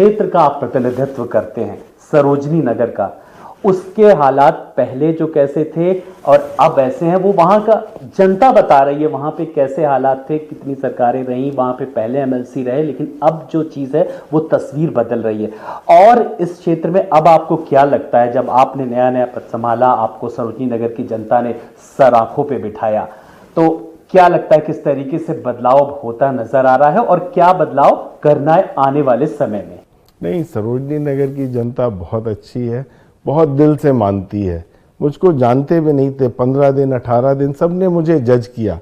क्षेत्र का आप प्रतिनिधित्व करते हैं, सरोजनी नगर का, उसके हालात पहले जो कैसे थे और अब ऐसे हैं, वो वहाँ का जनता बता रही है वहाँ पे कैसे हालात थे, कितनी सरकारें रहीं वहाँ पे, पहले एमएलसी रहे, लेकिन अब जो चीज़ है वो तस्वीर बदल रही है। और इस क्षेत्र में अब आपको क्या लगता है, जब आपने नया नया पद संभाला, आपको सरोजनी नगर की जनता ने सर आंखों पे बिठाया, तो क्या लगता है किस तरीके से बदलाव होता नजर आ रहा है और क्या बदलाव करना है आने वाले समय में? नहीं, सरोजनी नगर की जनता बहुत अच्छी है, बहुत दिल से मानती है। मुझको जानते भी नहीं थे, 15 दिन 18 दिन सबने मुझे जज किया।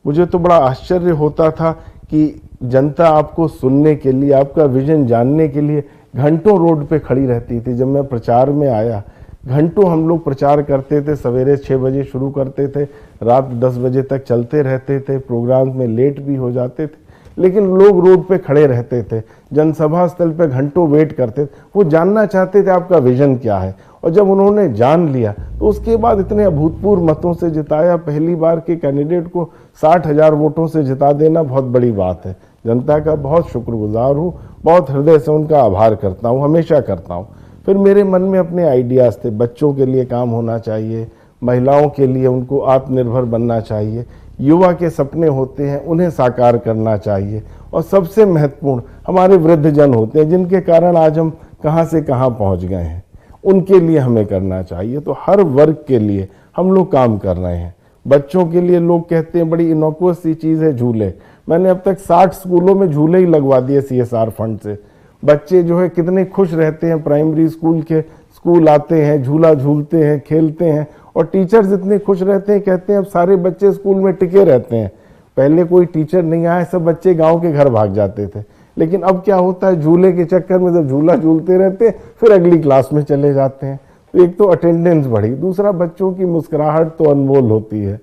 मुझे तो बड़ा आश्चर्य होता था कि जनता आपको सुनने के लिए, आपका विजन जानने के लिए घंटों रोड पे खड़ी रहती थी। जब मैं प्रचार में आया, घंटों हम लोग प्रचार करते थे, सवेरे 6 बजे शुरू करते थे, रात 10 बजे तक चलते रहते थे, प्रोग्राम में लेट भी हो जाते थे, लेकिन लोग रोड पे खड़े रहते थे, जनसभा स्थल पे घंटों वेट करते थे। वो जानना चाहते थे आपका विजन क्या है, और जब उन्होंने जान लिया तो उसके बाद इतने अभूतपूर्व मतों से जिताया। पहली बार के कैंडिडेट को 60,000 वोटों से जिता देना बहुत बड़ी बात है। जनता का बहुत शुक्रगुजार हूँ, बहुत हृदय से उनका आभार करता हूँ, हमेशा करता हूँ। फिर मेरे मन में अपने आइडियाज़ थे, बच्चों के लिए काम होना चाहिए, महिलाओं के लिए उनको आत्मनिर्भर बनना चाहिए, युवा के सपने होते हैं उन्हें साकार करना चाहिए, और सबसे महत्वपूर्ण हमारे वृद्धजन होते हैं जिनके कारण आज हम कहाँ से कहाँ पहुँच गए हैं, उनके लिए हमें करना चाहिए। तो हर वर्ग के लिए हम लोग काम कर रहे हैं। बच्चों के लिए लोग कहते हैं बड़ी इनोकुअस सी चीज़ है झूले, मैंने अब तक 60 स्कूलों में झूले ही लगवा दिए CSR फंड से। बच्चे जो है कितने खुश रहते हैं, प्राइमरी स्कूल के स्कूल आते हैं, झूला झूलते हैं, खेलते हैं, और टीचर्स इतने खुश रहते हैं, कहते हैं अब सारे बच्चे स्कूल में टिके रहते हैं। पहले कोई टीचर नहीं आया, सब बच्चे गांव के घर भाग जाते थे, लेकिन अब क्या होता है, झूले के चक्कर में जब झूला झूलते रहते हैं फिर अगली क्लास में चले जाते हैं। तो एक तो अटेंडेंस बढ़ी, दूसरा बच्चों की मुस्कुराहट तो अनमोल होती है।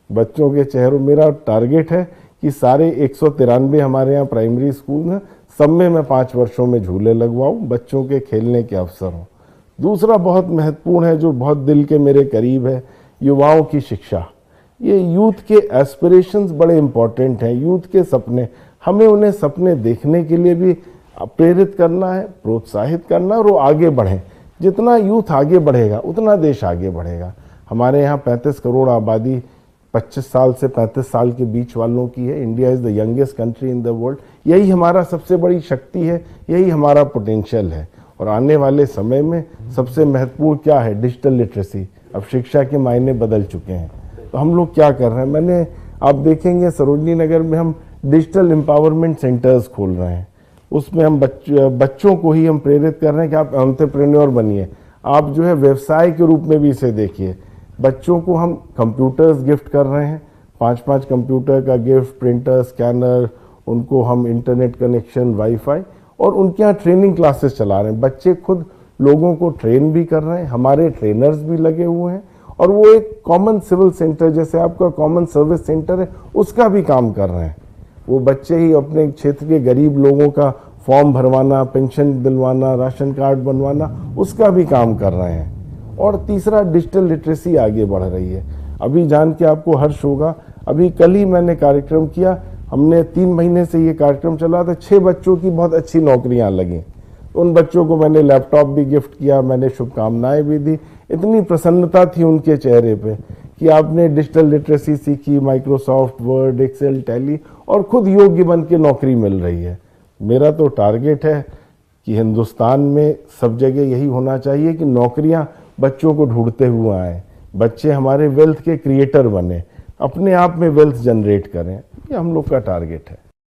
बच्चों के चेहरों, मेरा टारगेट है कि सारे 193 हमारे यहाँ प्राइमरी स्कूल हैं, सब में मैं 5 वर्षों में झूले लगवाऊँ, बच्चों के खेलने के अवसर हों। दूसरा बहुत महत्वपूर्ण है, जो बहुत दिल के मेरे करीब है, युवाओं की शिक्षा। ये यूथ के एस्पिरेशंस बड़े इंपॉर्टेंट हैं, यूथ के सपने, हमें उन्हें सपने देखने के लिए भी प्रेरित करना है, प्रोत्साहित करना, और वो आगे बढ़ें। जितना यूथ आगे बढ़ेगा उतना देश आगे बढ़ेगा। हमारे यहाँ 35 करोड़ आबादी 25 साल से 35 साल के बीच वालों की है। India is the youngest country in the world. यही हमारा सबसे बड़ी शक्ति है, यही हमारा पोटेंशियल है। और आने वाले समय में सबसे महत्वपूर्ण क्या है, डिजिटल लिटरेसी। अब शिक्षा के मायने बदल चुके हैं, तो हम लोग क्या कर रहे हैं, आप देखेंगे सरोजनी नगर में हम डिजिटल एम्पावरमेंट सेंटर्स खोल रहे हैं। उसमें हम बच्चों को ही हम प्रेरित कर रहे हैं कि आप एंटरप्रेन्योर बनिए, आप जो है व्यवसाय के रूप में भी इसे देखिए। बच्चों को हम कंप्यूटर्स गिफ्ट कर रहे हैं, 5-5 कंप्यूटर का गिफ्ट, प्रिंटर, स्कैनर, उनको हम इंटरनेट कनेक्शन, वाईफाई, और उनके यहाँ ट्रेनिंग क्लासेस चला रहे हैं। बच्चे खुद लोगों को ट्रेन भी कर रहे हैं, हमारे ट्रेनर्स भी लगे हुए हैं, और वो एक कॉमन सिविल सेंटर जैसे आपका कॉमन सर्विस सेंटर है उसका भी काम कर रहे हैं। वो बच्चे ही अपने क्षेत्र के गरीब लोगों का फॉर्म भरवाना, पेंशन दिलवाना, राशन कार्ड बनवाना, उसका भी काम कर रहे हैं। और तीसरा, डिजिटल लिटरेसी आगे बढ़ रही है। अभी जान के आपको हर्ष होगा, अभी कल ही मैंने कार्यक्रम किया, हमने 3 महीने से ये कार्यक्रम चला था, 6 बच्चों की बहुत अच्छी नौकरियां लगी। तो उन बच्चों को मैंने लैपटॉप भी गिफ्ट किया, मैंने शुभकामनाएं भी दी। इतनी प्रसन्नता थी उनके चेहरे पे कि आपने डिजिटल लिटरेसी सीखी, माइक्रोसॉफ्ट वर्ड, एक्सेल, टैली, और खुद योग्य बन के नौकरी मिल रही है। मेरा तो टारगेट है कि हिंदुस्तान में सब जगह यही होना चाहिए कि नौकरियां बच्चों को ढूंढते हुए आए, बच्चे हमारे वेल्थ के क्रिएटर बने, अपने आप में वेल्थ जनरेट करें। ये हम लोग का टारगेट है।